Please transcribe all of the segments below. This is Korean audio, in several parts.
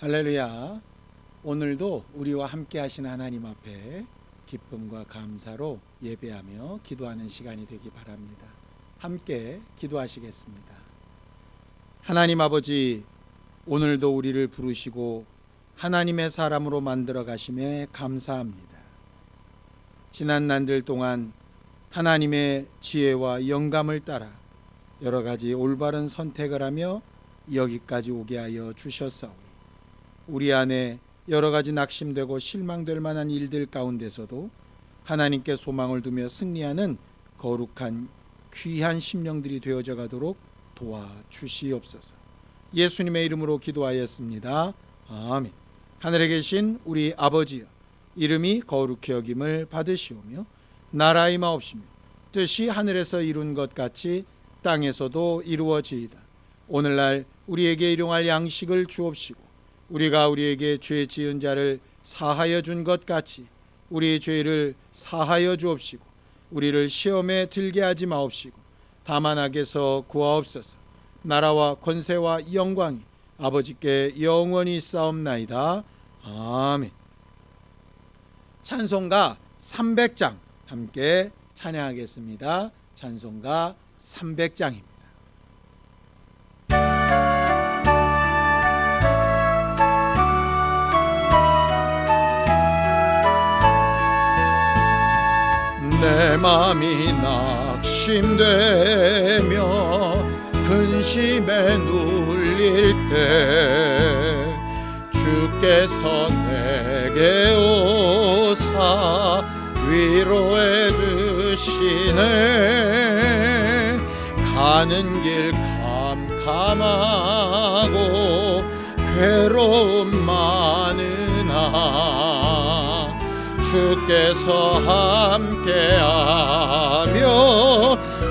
할렐루야. 오늘도 우리와 함께 하신 하나님 앞에 기쁨과 감사로 예배하며 기도하는 시간이 되기 바랍니다. 함께 기도하시겠습니다. 하나님 아버지, 오늘도 우리를 부르시고 하나님의 사람으로 만들어 가심에 감사합니다. 지난 날들 동안 하나님의 지혜와 영감을 따라 여러 가지 올바른 선택을 하며 여기까지 오게 하여 주셨사오니 우리 안에 여러 가지 낙심되고 실망될 만한 일들 가운데서도 하나님께 소망을 두며 승리하는 거룩한 귀한 심령들이 되어져 가도록 도와주시옵소서. 예수님의 이름으로 기도하였습니다. 아멘. 하늘에 계신 우리 아버지여, 이름이 거룩히 여김을 받으시오며 나라의 마옵시며 뜻이 하늘에서 이룬 것 같이 땅에서도 이루어지이다. 오늘날 우리에게 일용할 양식을 주옵시고 우리가 우리에게 죄 지은 자를 사하여 준 것 같이 우리의 죄를 사하여 주옵시고 우리를 시험에 들게 하지 마옵시고 다만 악에서 구하옵소서. 나라와 권세와 영광이 아버지께 영원히 있사옵나이다. 아멘. 찬송가 300장 함께 찬양하겠습니다. 찬송가 300장입니다. 내 맘이 낙심되며 근심에 눌릴 때 주께서 내게 오사 위로해 주시네. 가는 길 캄캄하고 괴로움 많으나 주께서 함께하며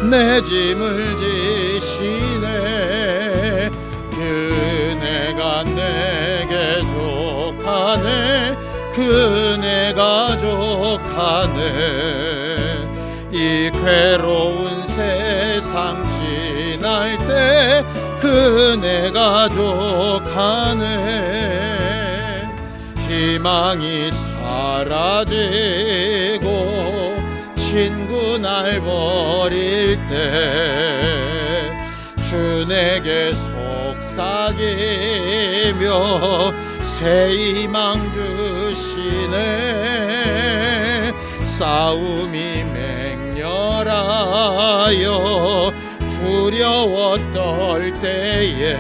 내 짐을 지시네. 그네가 내게 족하네. 그네가 족하네. 이 괴로운 세상 지날 때 그네가 족하네. 희망이 사라지고 친구 날 버릴 때 주 내게 속삭이며 새 희망 주시네. 싸움이 맹렬하여 두려워 떨 때에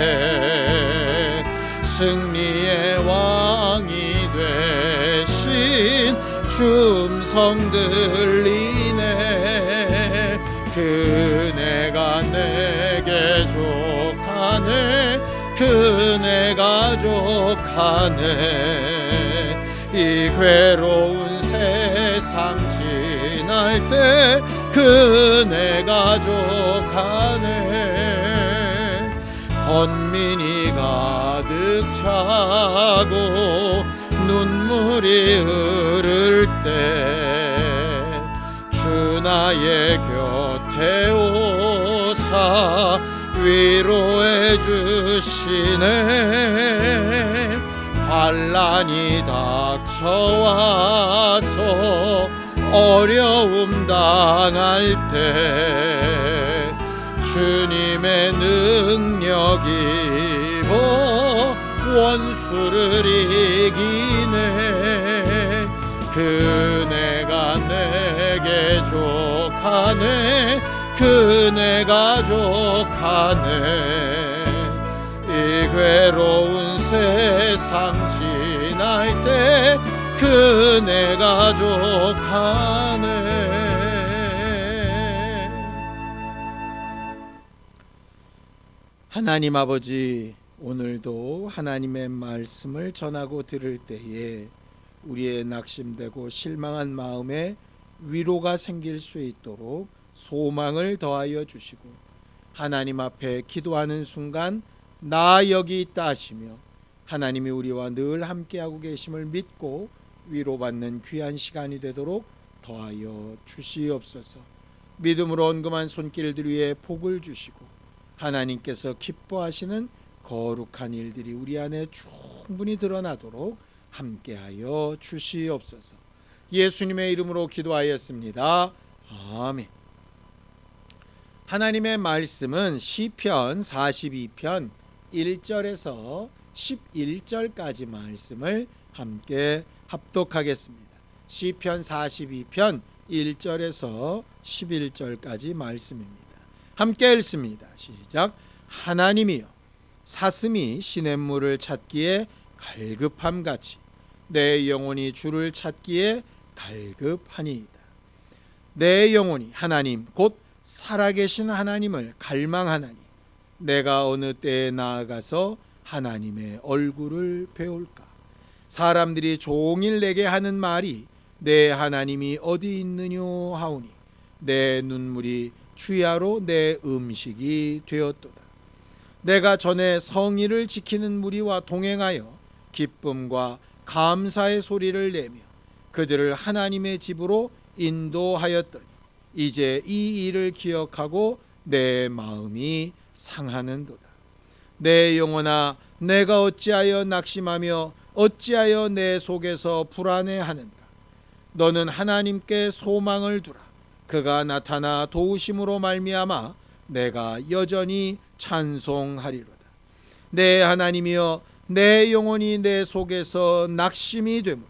승리의 왕이 되신 주 음성 들리네. 그네가 내게 족하네. 그네가 족하네. 이 괴로운 세상 지날 때 그네가 족하네. 번민이 가득 차고 눈물이 흐를 때 주 나의 곁에 오사 위로해 주시네. 환난이 닥쳐와서 어려움 당할 때 주님의 능력이 입어 원수를 이기네. 그네가 내게 족하네. 그네가 족하네. 이 괴로운 세상 지날 때 그네가 족하네. 하나님 아버지, 오늘도 하나님의 말씀을 전하고 들을 때에 우리의 낙심되고 실망한 마음에 위로가 생길 수 있도록 소망을 더하여 주시고 하나님 앞에 기도하는 순간 나 여기 있다 하시며 하나님이 우리와 늘 함께하고 계심을 믿고 위로받는 귀한 시간이 되도록 더하여 주시옵소서. 믿음으로 언금한 손길들 위에 복을 주시고 하나님께서 기뻐하시는 거룩한 일들이 우리 안에 충분히 드러나도록 함께하여 주시옵소서. 예수님의 이름으로 기도하였습니다. 아멘. 하나님의 말씀은 시편 42편 1절에서 11절까지 말씀을 함께 합독하겠습니다. 시편 42편 1절에서 11절까지 말씀입니다. 함께 읽습니다. 시작. 하나님이여, 사슴이 시냇물을 찾기에 갈급함같이 내 영혼이 주를 찾기에 갈급하니이다. 내 영혼이 하나님 곧 살아계신 하나님을 갈망하나니 내가 어느 때에 나아가서 하나님의 얼굴을 배울까. 사람들이 종일 내게 하는 말이 내 하나님이 어디 있느뇨 하오니 내 눈물이 주야로 내 음식이 되었도다. 내가 전에 성의를 지키는 무리와 동행하여 기쁨과 감사의 소리를 내며 그들을 하나님의 집으로 인도하였더니 이제 이 일을 기억하고 내 마음이 상하는도다. 내 영혼아, 내가 어찌하여 낙심하며 어찌하여 내 속에서 불안해하는가. 너는 하나님께 소망을 두라. 그가 나타나 도우심으로 말미암아 내가 여전히 찬송하리로다. 내 하나님이여, 내 영혼이 내 속에서 낙심이 되므로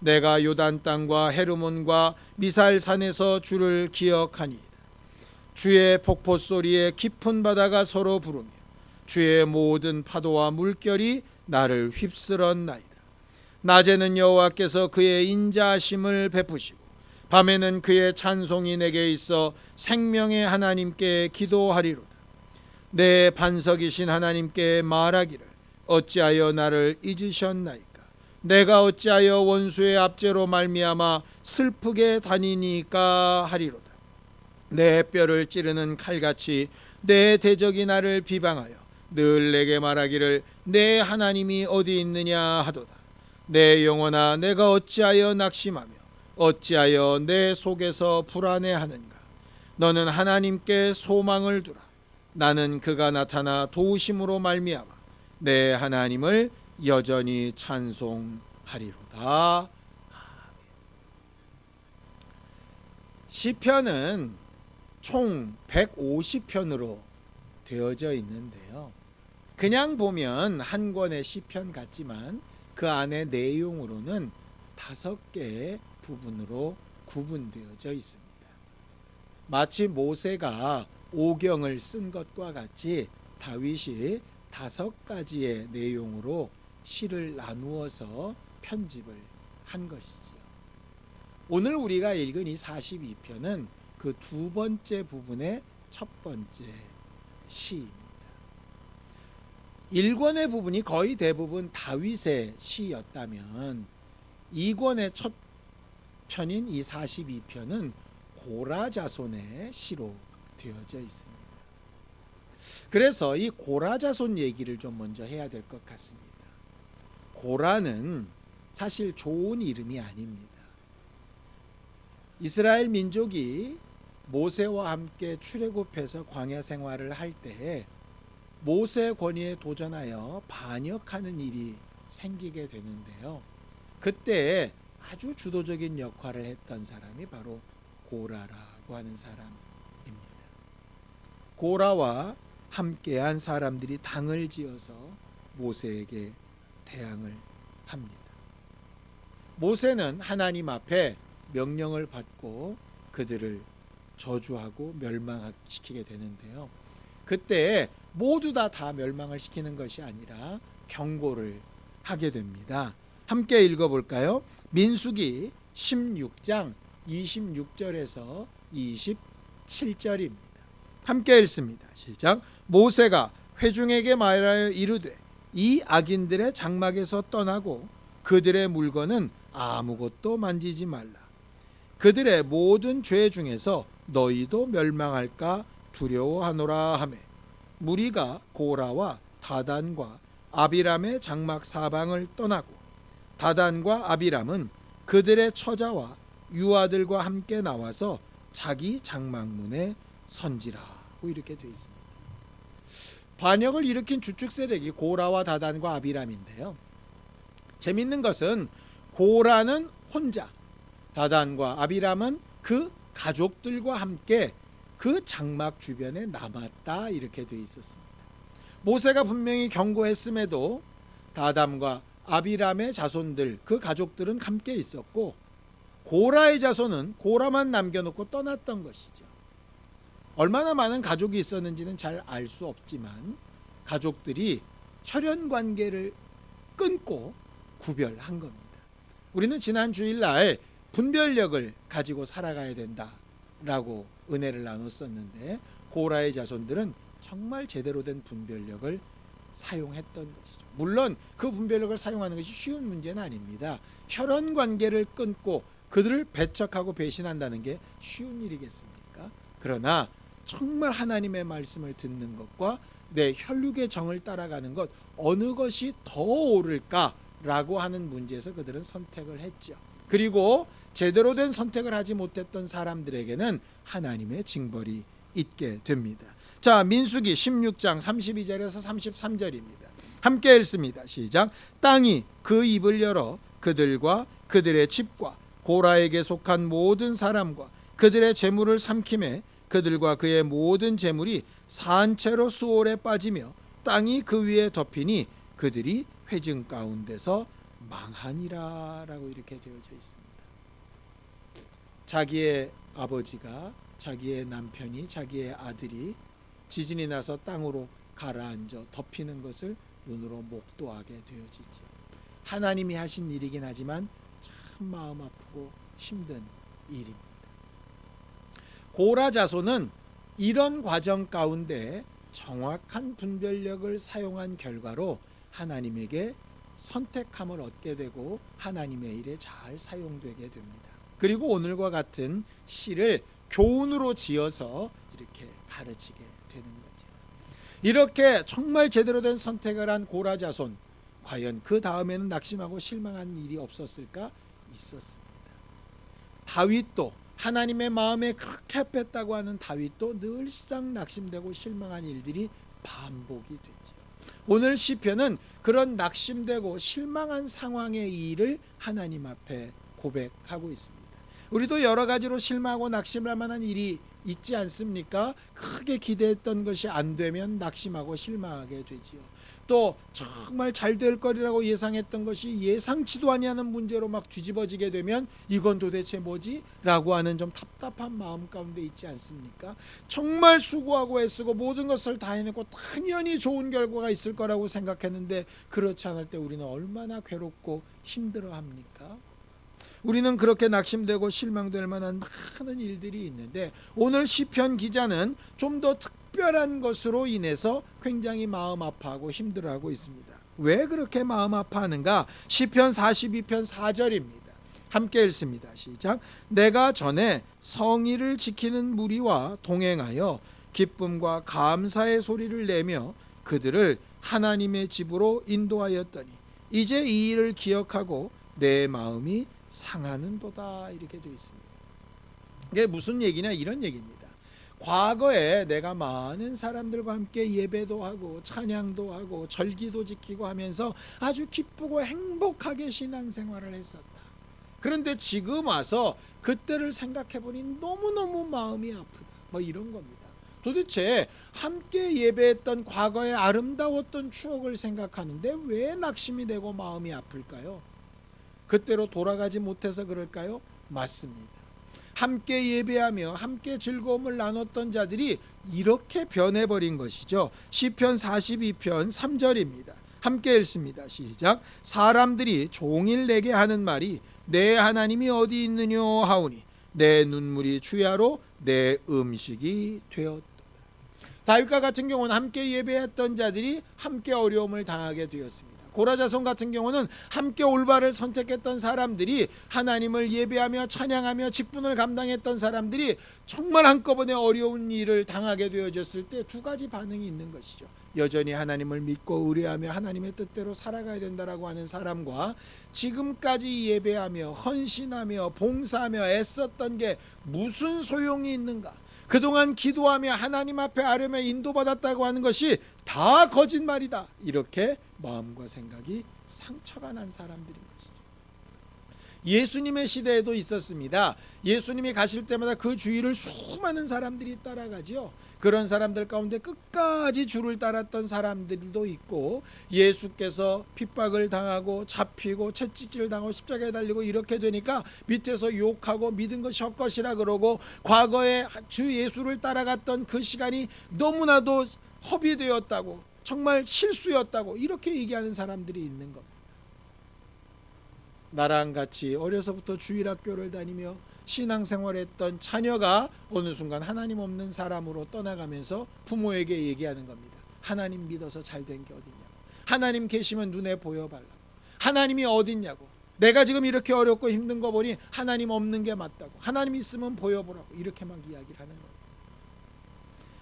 내가 요단 땅과 헤르몬과 미살산에서 주를 기억하니이다. 주의 폭포 소리에 깊은 바다가 서로 부르며 주의 모든 파도와 물결이 나를 휩쓸었나이다. 낮에는 여호와께서 그의 인자하심을 베푸시고 밤에는 그의 찬송이 내게 있어 생명의 하나님께 기도하리로다. 내 반석이신 하나님께 말하기를 어찌하여 나를 잊으셨나이까. 내가 어찌하여 원수의 압제로 말미암아 슬프게 다니니까 하리로다. 내 뼈를 찌르는 칼같이 내 대적이 나를 비방하여 늘 내게 말하기를 내 하나님이 어디 있느냐 하도다. 내 영혼아, 내가 어찌하여 낙심하며 어찌하여 내 속에서 불안해하는가. 너는 하나님께 소망을 두라. 나는 그가 나타나 도우심으로 말미암아 내 하나님을 여전히 찬송하리로다. 시편은 총 150편으로 되어져 있는데요. 그냥 보면 한 권의 시편 같지만 그 안의 내용으로는 5개의 부분으로 구분되어져 있습니다. 마치 모세가 오경을 쓴 것과 같이 다윗이 5가지의 내용으로 시를 나누어서 편집을 한 것이지요. 오늘 우리가 읽은 이 42편은 그 2번째 부분의 첫 번째 시입니다. 1권의 부분이 거의 대부분 다윗의 시였다면 2권의 첫 편인 이 42편은 고라 자손의 시로 되어져 있습니다. 그래서 이 고라 자손 얘기를 좀 먼저 해야 될 것 같습니다. 고라는 사실 좋은 이름이 아닙니다. 이스라엘 민족이 모세와 함께 출애굽해서 광야 생활을 할 때 모세의 권위에 도전하여 반역하는 일이 생기게 되는데요. 그때 아주 주도적인 역할을 했던 사람이 바로 고라라고 하는 사람입니다. 고라와 함께한 사람들이 당을 지어서 모세에게 대항을 합니다. 모세는 하나님 앞에 명령을 받고 그들을 저주하고 멸망시키게 되는데요. 그때 모두 다 멸망을 시키는 것이 아니라 경고를 하게 됩니다. 함께 읽어볼까요? 민수기 16장 26절에서 27절입니다. 함께 읽습니다. 시작. 모세가 회중에게 말하여 이르되 이 악인들의 장막에서 떠나고 그들의 물건은 아무것도 만지지 말라. 그들의 모든 죄 중에서 너희도 멸망할까 두려워하노라 하매 무리가 고라와 다단과 아비람의 장막 사방을 떠나고 다단과 아비람은 그들의 처자와 유아들과 함께 나와서 자기 장막문에 선지라고 이렇게 되어 있습니다. 반역을 일으킨 주축 세력이 고라와 다단과 아비람인데요. 재밌는 것은 고라는 혼자, 다단과 아비람은 그 가족들과 함께 그 장막 주변에 남았다 이렇게 되어 있었습니다. 모세가 분명히 경고했음에도 다담과 아비람의 자손들 그 가족들은 함께 있었고 고라의 자손은 고라만 남겨놓고 떠났던 것이죠. 얼마나 많은 가족이 있었는지는 잘 알 수 없지만 가족들이 혈연 관계를 끊고 구별한 겁니다. 우리는 지난 주일날 분별력을 가지고 살아가야 된다라고 은혜를 나눴었는데 고라의 자손들은 정말 제대로 된 분별력을 사용했던 것이죠. 물론 그 분별력을 사용하는 것이 쉬운 문제는 아닙니다. 혈연 관계를 끊고 그들을 배척하고 배신한다는 게 쉬운 일이겠습니까? 그러나 정말 하나님의 말씀을 듣는 것과 내 혈육의 정을 따라가는 것 어느 것이 더 옳을까라고 하는 문제에서 그들은 선택을 했죠. 그리고 제대로 된 선택을 하지 못했던 사람들에게는 하나님의 징벌이 있게 됩니다. 자, 민수기 16장 32절에서 33절입니다. 함께 읽습니다. 시작. 땅이 그 입을 열어 그들과 그들의 집과 고라에게 속한 모든 사람과 그들의 재물을 삼키매 그들과 그의 모든 재물이 산채로 수월에 빠지며 땅이 그 위에 덮이니 그들이 회증 가운데서 망하니라 라고 이렇게 되어져 있습니다. 자기의 아버지가, 자기의 남편이, 자기의 아들이 지진이 나서 땅으로 가라앉아 덮이는 것을 눈으로 목도하게 되어지죠. 하나님이 하신 일이긴 하지만 참 마음 아프고 힘든 일입니다. 고라 자손은 이런 과정 가운데 정확한 분별력을 사용한 결과로 하나님에게 선택함을 얻게 되고 하나님의 일에 잘 사용되게 됩니다. 그리고 오늘과 같은 시를 교훈으로 지어서 이렇게 가르치게 되는 거죠. 이렇게 정말 제대로 된 선택을 한 고라 자손, 과연 그 다음에는 낙심하고 실망한 일이 없었을까? 있었습니다. 다윗도 하나님의 마음에 그렇게 뺐다고 하는 다윗도 늘상 낙심되고 실망한 일들이 반복이 되죠. 오늘 시편은 그런 낙심되고 실망한 상황의 일을 하나님 앞에 고백하고 있습니다. 우리도 여러 가지로 실망하고 낙심할 만한 일이 있지 않습니까? 크게 기대했던 것이 안 되면 낙심하고 실망하게 되지요. 또 정말 잘 될 거리라고 예상했던 것이 예상치도 아니하는 문제로 막 뒤집어지게 되면 이건 도대체 뭐지? 라고 하는 좀 답답한 마음 가운데 있지 않습니까? 정말 수고하고 애쓰고 모든 것을 다 해내고 당연히 좋은 결과가 있을 거라고 생각했는데 그렇지 않을 때 우리는 얼마나 괴롭고 힘들어합니까? 우리는 그렇게 낙심되고 실망될 만한 많은 일들이 있는데 오늘 시편 기자는 좀 더 특별한 것으로 인해서 굉장히 마음 아파하고 힘들어하고 있습니다. 왜 그렇게 마음 아파하는가? 시편 42편 4절입니다. 함께 읽습니다. 시작. 내가 전에 성의를 지키는 무리와 동행하여 기쁨과 감사의 소리를 내며 그들을 하나님의 집으로 인도하였더니 이제 이 일을 기억하고 내 마음이 상하는도다 이렇게 되어 있습니다. 이게 무슨 얘기냐? 이런 얘기입니다. 과거에 내가 많은 사람들과 함께 예배도 하고 찬양도 하고 절기도 지키고 하면서 아주 기쁘고 행복하게 신앙생활을 했었다. 그런데 지금 와서 그때를 생각해 보니 너무너무 마음이 아프다. 뭐 이런 겁니다. 도대체 함께 예배했던 과거의 아름다웠던 추억을 생각하는데 왜 낙심이 되고 마음이 아플까요? 그때로 돌아가지 못해서 그럴까요? 맞습니다. 함께 예배하며 함께 즐거움을 나눴던 자들이 이렇게 변해버린 것이죠. 시편 42편 3절입니다. 함께 읽습니다. 시작. 사람들이 종일 내게 하는 말이 내 하나님이 어디 있느냐 하오니 내 눈물이 주야로 내 음식이 되었도다. 다윗과 같은 경우는 함께 예배했던 자들이 함께 어려움을 당하게 되었습니다. 고라 자손 같은 경우는 함께 올바를 선택했던 사람들이 하나님을 예배하며 찬양하며 직분을 감당했던 사람들이 정말 한꺼번에 어려운 일을 당하게 되어졌을 때 두 가지 반응이 있는 것이죠. 여전히 하나님을 믿고 의뢰하며 하나님의 뜻대로 살아가야 된다라고 하는 사람과 지금까지 예배하며 헌신하며 봉사하며 애썼던 게 무슨 소용이 있는가? 그동안 기도하며 하나님 앞에 아뢰며 인도받았다고 하는 것이 다 거짓말이다. 이렇게 마음과 생각이 상처가 난 사람들인 것이죠. 예수님의 시대에도 있었습니다. 예수님이 가실 때마다 그 주위를 수많은 사람들이 따라가지요. 그런 사람들 가운데 끝까지 주를 따랐던 사람들도 있고, 예수께서 핍박을 당하고 잡히고 채찍질을 당하고 십자가에 달리고 이렇게 되니까 밑에서 욕하고 믿은 것이 헛것이라 그러고, 과거에 주 예수를 따라갔던 그 시간이 너무나도 허비되었다고, 정말 실수였다고 이렇게 얘기하는 사람들이 있는 겁니다. 나랑 같이 어려서부터 주일학교를 다니며 신앙생활했던 자녀가 어느 순간 하나님 없는 사람으로 떠나가면서 부모에게 얘기하는 겁니다. 하나님 믿어서 잘된 게 어딨냐고, 하나님 계시면 눈에 보여달라고, 하나님이 어딨냐고, 내가 지금 이렇게 어렵고 힘든 거 보니 하나님 없는 게 맞다고, 하나님 있으면 보여보라고, 이렇게 막 이야기를 하는 거예요.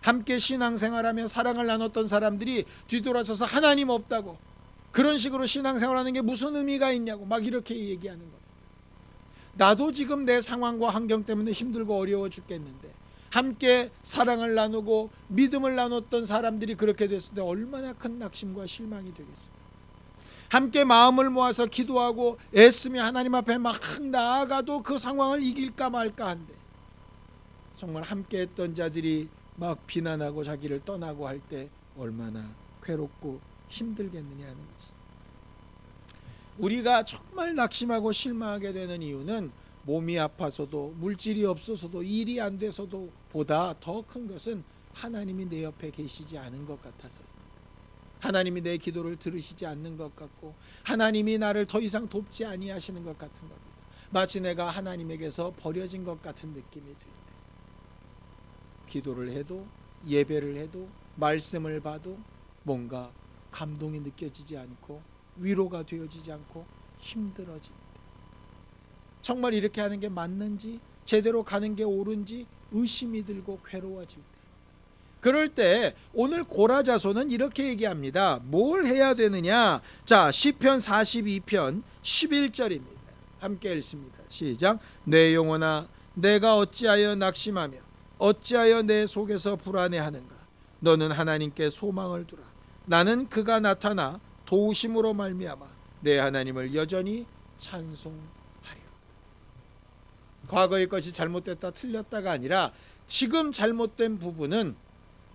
함께 신앙생활하며 사랑을 나눴던 사람들이 뒤돌아서서 하나님 없다고, 그런 식으로 신앙생활하는 게 무슨 의미가 있냐고 막 이렇게 얘기하는 겁니다. 나도 지금 내 상황과 환경 때문에 힘들고 어려워 죽겠는데, 함께 사랑을 나누고 믿음을 나눴던 사람들이 그렇게 됐을 때 얼마나 큰 낙심과 실망이 되겠습니까? 함께 마음을 모아서 기도하고 애쓰며 하나님 앞에 막 나아가도 그 상황을 이길까 말까 한데, 정말 함께 했던 자들이 막 비난하고 자기를 떠나고 할 때 얼마나 괴롭고 힘들겠느냐 하는 것이. 우리가 정말 낙심하고 실망하게 되는 이유는 몸이 아파서도, 물질이 없어서도, 일이 안 돼서도 보다 더 큰 것은 하나님이 내 옆에 계시지 않은 것 같아서입니다. 하나님이 내 기도를 들으시지 않는 것 같고, 하나님이 나를 더 이상 돕지 아니하시는 것 같은 겁니다. 마치 내가 하나님에게서 버려진 것 같은 느낌이 들 때, 기도를 해도 예배를 해도 말씀을 봐도 뭔가 감동이 느껴지지 않고 위로가 되어지지 않고 힘들어집니다. 정말 이렇게 하는 게 맞는지, 제대로 가는 게 옳은지 의심이 들고 괴로워질 때, 그럴 때 오늘 고라자손은 이렇게 얘기합니다. 뭘 해야 되느냐? 자, 시편 42편 11절입니다. 함께 읽습니다. 시작. 내 영혼아, 내가 어찌하여 낙심하며 어찌하여 내 속에서 불안해하는가? 너는 하나님께 소망을 두라. 나는 그가 나타나 도우심으로 말미암아 내 하나님을 여전히 찬송하리로다. 과거의 것이 잘못됐다 틀렸다가 아니라 지금 잘못된 부분은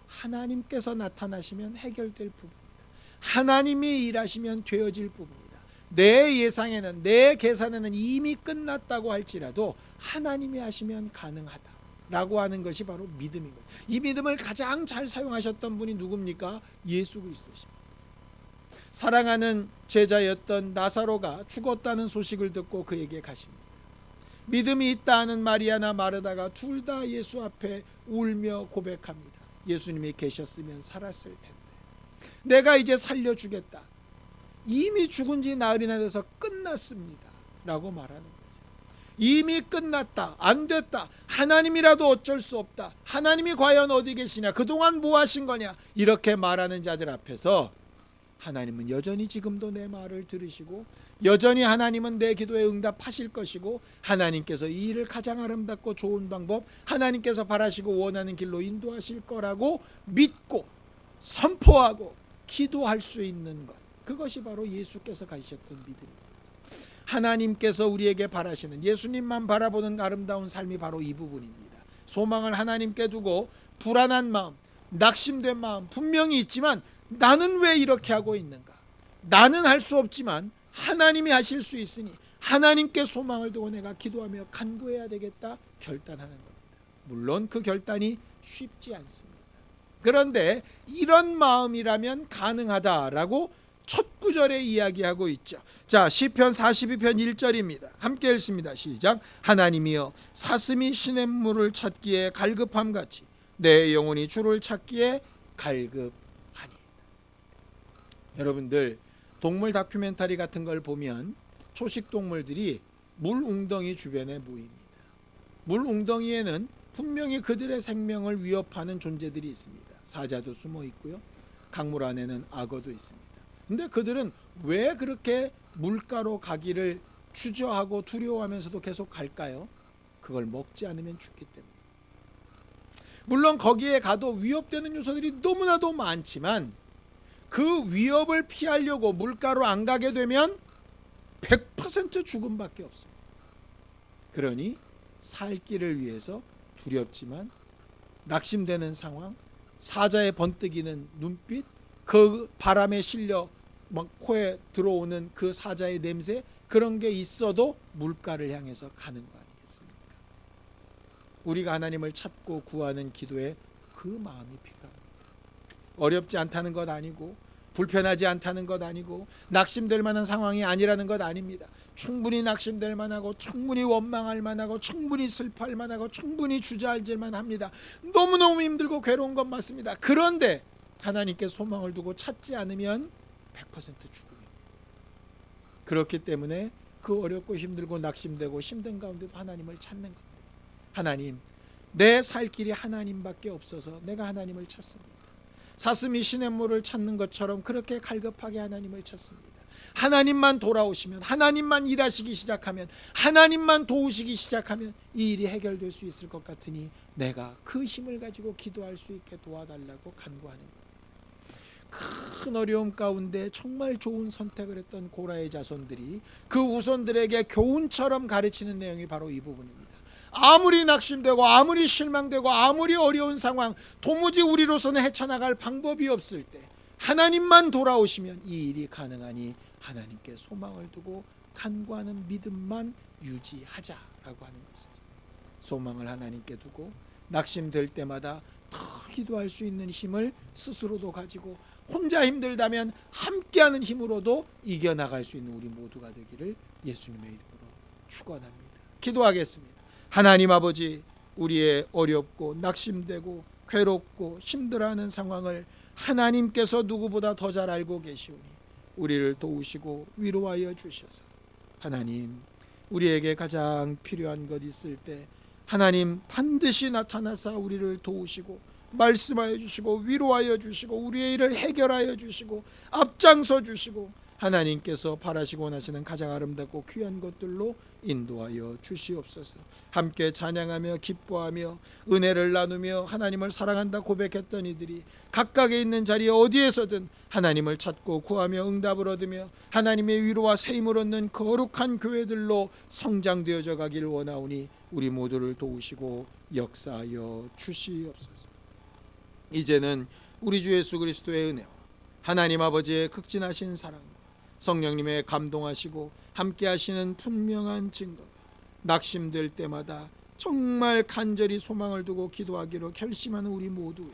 하나님께서 나타나시면 해결될 부분입니다. 하나님이 일하시면 되어질 부분이다. 내 예상에는, 내 계산에는 이미 끝났다고 할지라도 하나님이 하시면 가능하다라고 하는 것이 바로 믿음인 거예요. 이 믿음을 가장 잘 사용하셨던 분이 누굽니까? 예수 그리스도십니다. 사랑하는 제자였던 나사로가 죽었다는 소식을 듣고 그에게 가십니다. 믿음이 있다 하는 마리아나 마르다가 둘 다 예수 앞에 울며 고백합니다. 예수님이 계셨으면 살았을 텐데, 내가 이제 살려주겠다, 이미 죽은 지 나흘이나 돼서 끝났습니다 라고 말하는 거죠. 이미 끝났다, 안 됐다, 하나님이라도 어쩔 수 없다, 하나님이 과연 어디 계시냐, 그동안 뭐 하신 거냐, 이렇게 말하는 자들 앞에서 하나님은 여전히 지금도 내 말을 들으시고, 여전히 하나님은 내 기도에 응답하실 것이고, 하나님께서 이 일을 가장 아름답고 좋은 방법, 하나님께서 바라시고 원하는 길로 인도하실 거라고 믿고 선포하고 기도할 수 있는 것, 그것이 바로 예수께서 가지셨던 믿음입니다. 하나님께서 우리에게 바라시는, 예수님만 바라보는 아름다운 삶이 바로 이 부분입니다. 소망을 하나님께 두고 불안한 마음, 낙심된 마음 분명히 있지만, 나는 왜 이렇게 하고 있는가? 나는 할 수 없지만 하나님이 하실 수 있으니 하나님께 소망을 두고 내가 기도하며 간구해야 되겠다 결단하는 겁니다. 물론 그 결단이 쉽지 않습니다. 그런데 이런 마음이라면 가능하다라고 첫 구절에 이야기하고 있죠. 자, 시편 42편 1절입니다. 함께 읽습니다. 시작. 하나님이여, 사슴이 시냇물을 찾기에 갈급함같이 내 영혼이 주를 찾기에 갈급하니. 여러분들, 동물 다큐멘터리 같은 걸 보면 초식 동물들이 물 웅덩이 주변에 모입니다. 물 웅덩이에는 분명히 그들의 생명을 위협하는 존재들이 있습니다. 사자도 숨어 있고요, 강물 안에는 악어도 있습니다. 근데 그들은 왜 그렇게 물가로 가기를 주저하고 두려워하면서도 계속 갈까요? 그걸 먹지 않으면 죽기 때문에. 물론 거기에 가도 위협되는 요소들이 너무나도 많지만 그 위협을 피하려고 물가로 안 가게 되면 100% 죽음밖에 없습니다. 그러니 살 길을 위해서 두렵지만 낙심되는 상황, 사자의 번뜩이는 눈빛, 그 바람에 실려 막 코에 들어오는 그 사자의 냄새, 그런 게 있어도 물가를 향해서 가는 거 아니겠습니까? 우리가 하나님을 찾고 구하는 기도에 그 마음이 필요합니다. 어렵지 않다는 것 아니고 불편하지 않다는 것 아니고 낙심될 만한 상황이 아니라는 것 아닙니다. 충분히 낙심될 만하고 충분히 원망할 만하고 충분히 슬퍼할 만하고 충분히 주저앉을 만합니다. 너무너무 힘들고 괴로운 건 맞습니다. 그런데 하나님께 소망을 두고 찾지 않으면 100% 죽음입니다. 그렇기 때문에 그 어렵고 힘들고 낙심되고 힘든 가운데도 하나님을 찾는 겁니다. 하나님, 내 살 길이 하나님밖에 없어서 내가 하나님을 찾습니다. 사슴이 시냇물을 찾는 것처럼 그렇게 갈급하게 하나님을 찾습니다. 하나님만 돌아오시면, 하나님만 일하시기 시작하면, 하나님만 도우시기 시작하면 이 일이 해결될 수 있을 것 같으니 내가 그 힘을 가지고 기도할 수 있게 도와달라고 간구하는 거예요. 큰 어려움 가운데 정말 좋은 선택을 했던 고라의 자손들이 그 후손들에게 교훈처럼 가르치는 내용이 바로 이 부분입니다. 아무리 낙심되고 아무리 실망되고 아무리 어려운 상황, 도무지 우리로서는 헤쳐나갈 방법이 없을 때 하나님만 돌아오시면 이 일이 가능하니 하나님께 소망을 두고 간구하는 믿음만 유지하자라고 하는 것이죠. 소망을 하나님께 두고 낙심될 때마다 더 기도할 수 있는 힘을 스스로도 가지고 혼자 힘들다면 함께하는 힘으로도 이겨나갈 수 있는 우리 모두가 되기를 예수님의 이름으로 축원합니다. 기도하겠습니다. 하나님 아버지, 우리의 어렵고 낙심되고 괴롭고 힘들어하는 상황을 하나님께서 누구보다 더 잘 알고 계시오니 우리를 도우시고 위로하여 주셔서 하나님, 우리에게 가장 필요한 것 있을 때 하나님 반드시 나타나사 우리를 도우시고 말씀하여 주시고 위로하여 주시고 우리의 일을 해결하여 주시고 앞장서 주시고 하나님께서 바라시고 원하시는 가장 아름답고 귀한 것들로 인도하여 주시옵소서. 함께 찬양하며 기뻐하며 은혜를 나누며 하나님을 사랑한다 고백했던 이들이 각각에 있는 자리에 어디에서든 하나님을 찾고 구하며 응답을 얻으며 하나님의 위로와 세임을 얻는 거룩한 교회들로 성장되어져 가기를 원하오니 우리 모두를 도우시고 역사하여 주시옵소서. 이제는 우리 주 예수 그리스도의 은혜와 하나님 아버지의 극진하신 사랑, 성령님의 감동하시고 함께 하시는 분명한 증거, 낙심될 때마다 정말 간절히 소망을 두고 기도하기로 결심하는 우리 모두의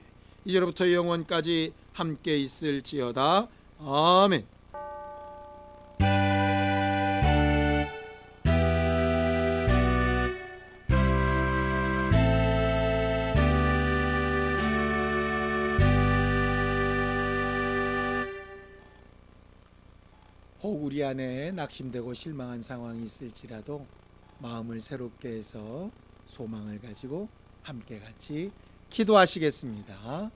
이제로부터 영원까지 함께 있을지어다. 아멘. 혹 우리 안에 낙심되고 실망한 상황이 있을지라도 마음을 새롭게 해서 소망을 가지고 함께 같이 기도하시겠습니다.